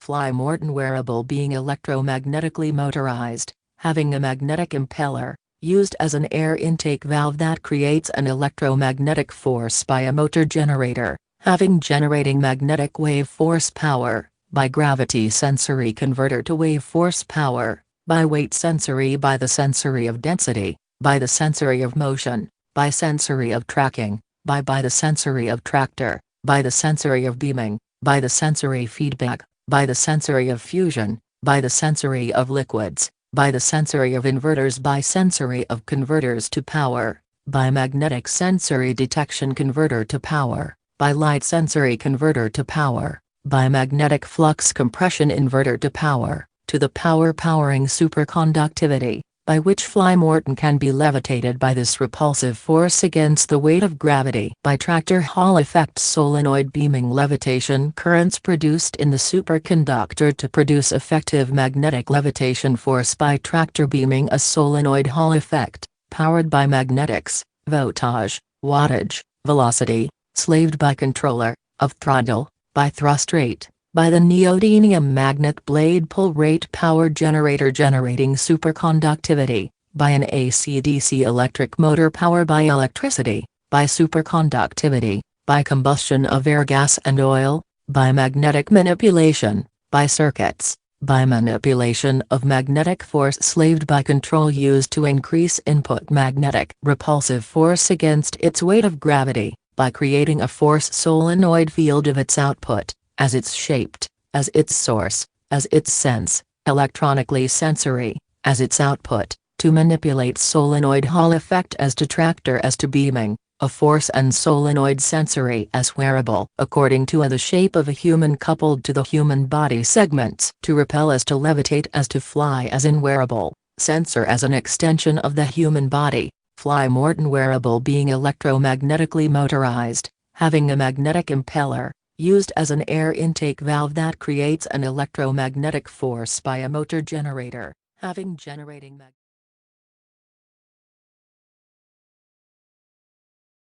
FLYMORTON wearable being electromagnetically motorized, having a magnetic impeller, used as an air intake valve that creates an electromagnetic force by a motor generator, having generating magnetic wave force power, by gravity sensory converter to wave force power, by weight sensory by the sensory of density, by the sensory of motion, by sensory of tracking, by the sensory of tractor, by the sensory of beaming, by the sensory feedback, by the sensory of fusion, by the sensory of liquids, by the sensory of inverters, by sensory of converters to power, by magnetic sensory detection converter to power, by light sensory converter to power, by magnetic flux compression inverter to power, to the power powering superconductivity, by which FLYMORTON can be levitated by this repulsive force against the weight of gravity. By tractor Hall effect solenoid beaming levitation currents produced in the superconductor to produce effective magnetic levitation force by tractor beaming a solenoid Hall effect, powered by magnetics, voltage, wattage, velocity, slaved by controller, of throttle, by thrust rate, by the neodymium magnet blade pull rate power generator generating superconductivity, by an AC/DC electric motor power by electricity, by superconductivity, by combustion of air gas and oil, by magnetic manipulation, by circuits, by manipulation of magnetic force slaved by control used to increase input magnetic repulsive force against its weight of gravity, by creating a force solenoid field of its output, as it's shaped, as its source, as its sense, electronically sensory, as its output, to manipulate solenoid Hall effect as to tractor as to beaming, a force and solenoid sensory as wearable according to the shape of a human coupled to the human body segments, to repel as to levitate as to fly as in wearable, sensor as an extension of the human body, FLYMORTON wearable being electromagnetically motorized, having a magnetic impeller, used as an air intake valve that creates an electromagnetic force by a motor generator, having generating